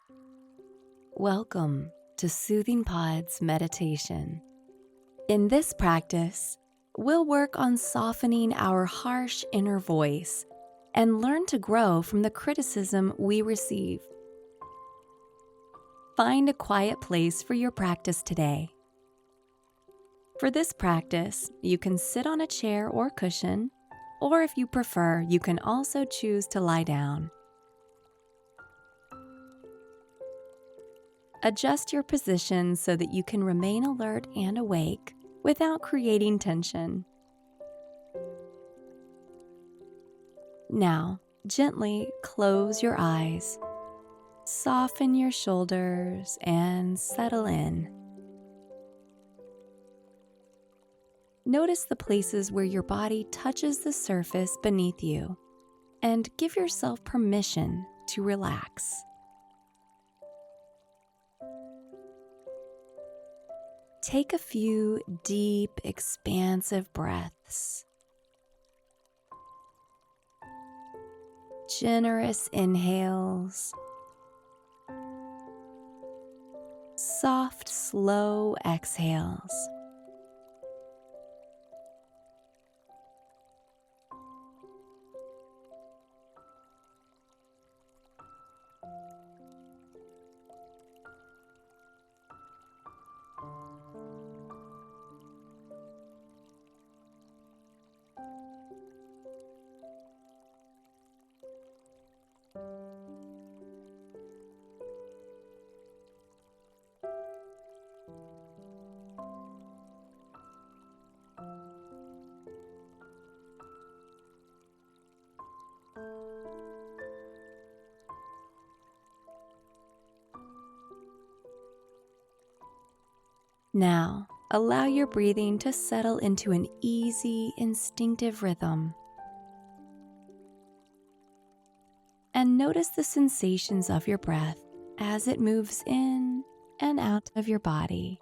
Welcome to Soothing Pod's meditation. In this practice, we'll work on softening our harsh inner voice and learn to grow from the criticism we receive. Find a quiet place for your practice today. For this practice, you can sit on a chair or cushion, or if you prefer, you can also choose to lie down. Adjust your position so that you can remain alert and awake without creating tension. Now, gently close your eyes, soften your shoulders, and settle in. Notice the places where your body touches the surface beneath you, and give yourself permission to relax. Take a few deep, expansive breaths. Generous inhales. Soft, slow exhales. Now, allow your breathing to settle into an easy, instinctive rhythm. And notice the sensations of your breath as it moves in and out of your body.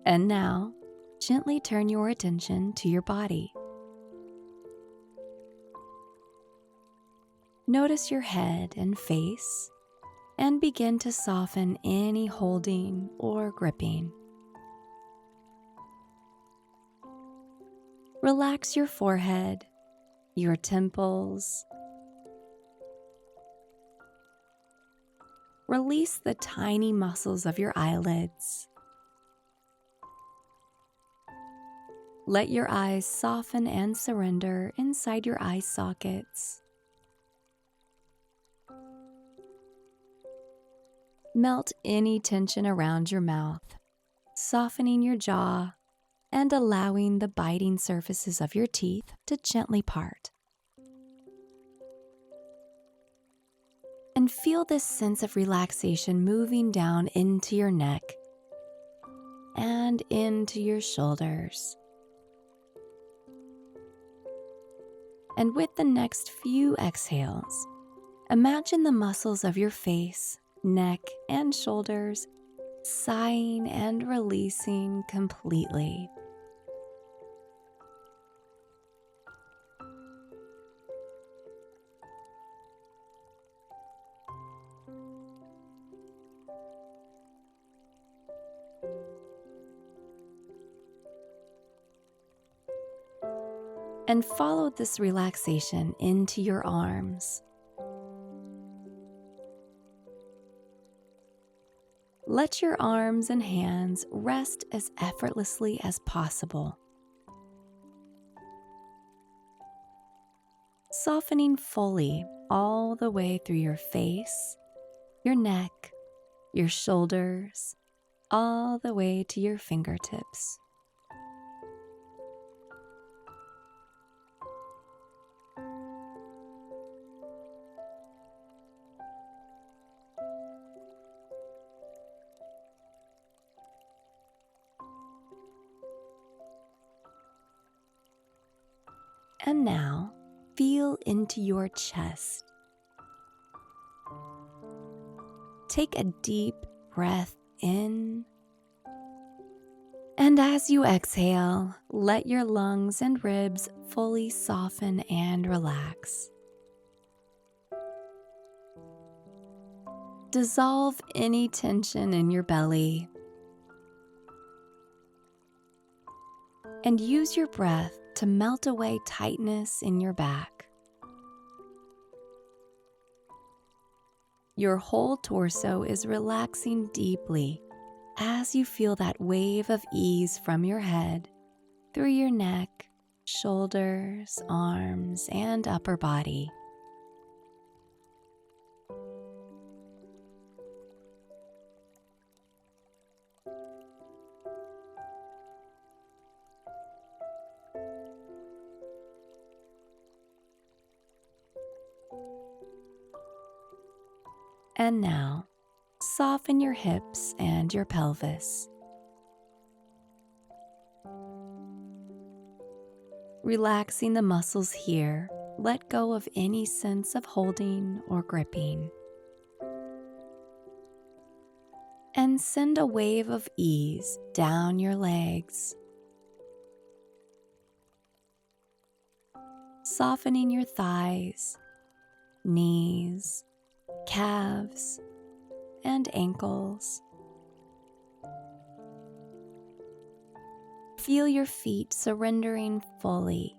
And now, gently turn your attention to your body. Notice your head and face, and begin to soften any holding or gripping. Relax your forehead, your temples. Release the tiny muscles of your eyelids. Let your eyes soften and surrender inside your eye sockets. Melt any tension around your mouth, softening your jaw and allowing the biting surfaces of your teeth to gently part. And feel this sense of relaxation moving down into your neck and into your shoulders. And with the next few exhales, imagine the muscles of your face, neck, and shoulders sighing and releasing completely. And follow this relaxation into your arms. Let your arms and hands rest as effortlessly as possible. Softening fully all the way through your face, your neck, your shoulders, all the way to your fingertips. And now, feel into your chest. Take a deep breath in, and as you exhale, let your lungs and ribs fully soften and relax. Dissolve any tension in your belly, and use your breath to melt away tightness in your back. Your whole torso is relaxing deeply as you feel that wave of ease from your head through your neck, shoulders, arms, and upper body. And now, soften your hips and your pelvis. Relaxing the muscles here, let go of any sense of holding or gripping. And send a wave of ease down your legs, softening your thighs, knees, calves, and ankles. Feel your feet surrendering fully.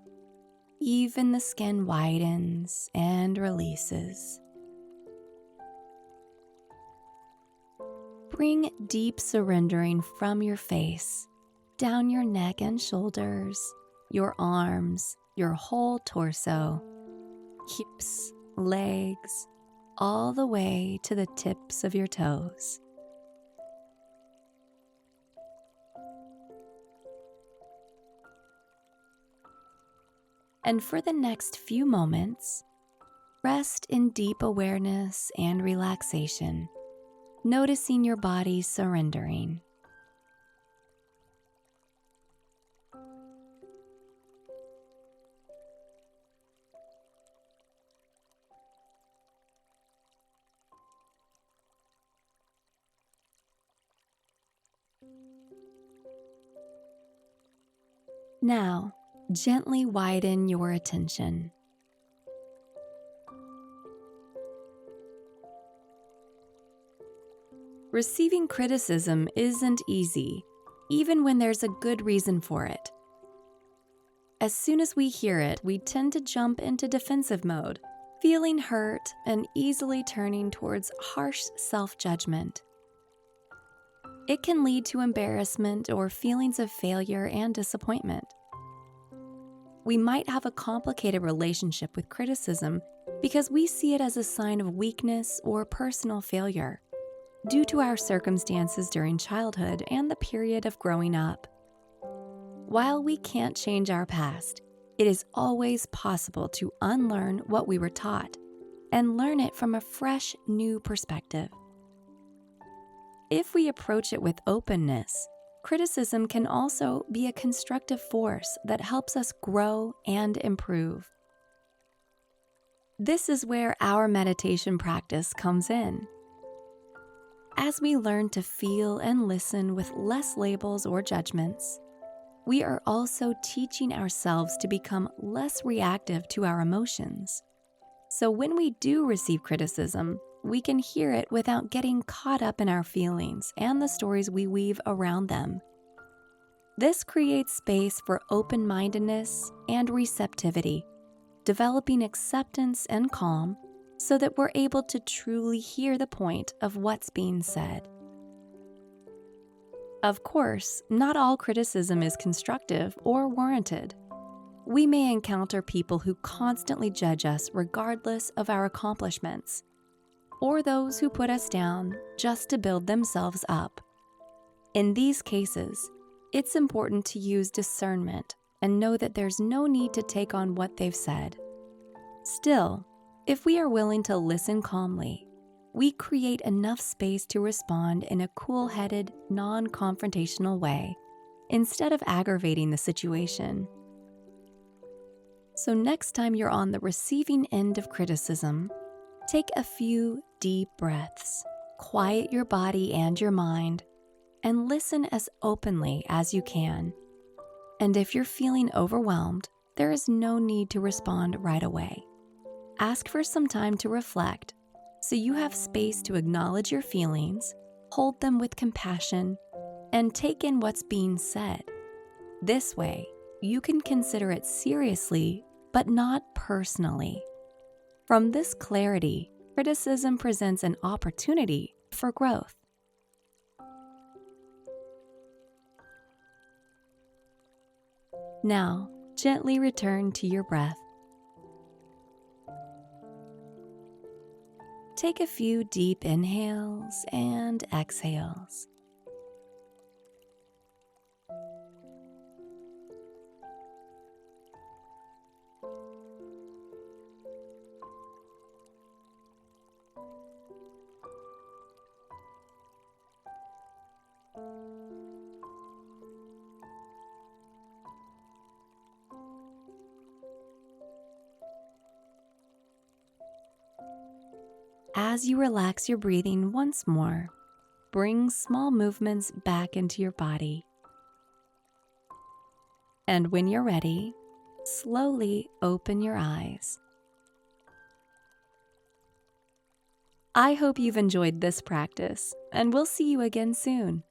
Even the skin widens and releases. Bring deep surrendering from your face, down your neck and shoulders, your arms, your whole torso, hips, legs, all the way to the tips of your toes. And for the next few moments, rest in deep awareness and relaxation, noticing your body surrendering. Now, gently widen your attention. Receiving criticism isn't easy, even when there's a good reason for it. As soon as we hear it, we tend to jump into defensive mode, feeling hurt and easily turning towards harsh self-judgment. It can lead to embarrassment or feelings of failure and disappointment. We might have a complicated relationship with criticism because we see it as a sign of weakness or personal failure due to our circumstances during childhood and the period of growing up. While we can't change our past, it is always possible to unlearn what we were taught and learn it from a fresh, new perspective. If we approach it with openness, criticism can also be a constructive force that helps us grow and improve. This is where our meditation practice comes in. As we learn to feel and listen with less labels or judgments, we are also teaching ourselves to become less reactive to our emotions. So when we do receive criticism, we can hear it without getting caught up in our feelings and the stories we weave around them. This creates space for open-mindedness and receptivity, developing acceptance and calm so that we're able to truly hear the point of what's being said. Of course, not all criticism is constructive or warranted. We may encounter people who constantly judge us regardless of our accomplishments, or those who put us down just to build themselves up. In these cases, it's important to use discernment and know that there's no need to take on what they've said. Still, if we are willing to listen calmly, we create enough space to respond in a cool-headed, non-confrontational way, instead of aggravating the situation. So next time you're on the receiving end of criticism, take a few deep breaths, quiet your body and your mind, and listen as openly as you can. And if you're feeling overwhelmed, there is no need to respond right away. Ask for some time to reflect so you have space to acknowledge your feelings, hold them with compassion, and take in what's being said. This way, you can consider it seriously, but not personally. From this clarity, criticism presents an opportunity for growth. Now, gently return to your breath. Take a few deep inhales and exhales. As you relax your breathing once more, bring small movements back into your body. And when you're ready, slowly open your eyes. I hope you've enjoyed this practice, and we'll see you again soon.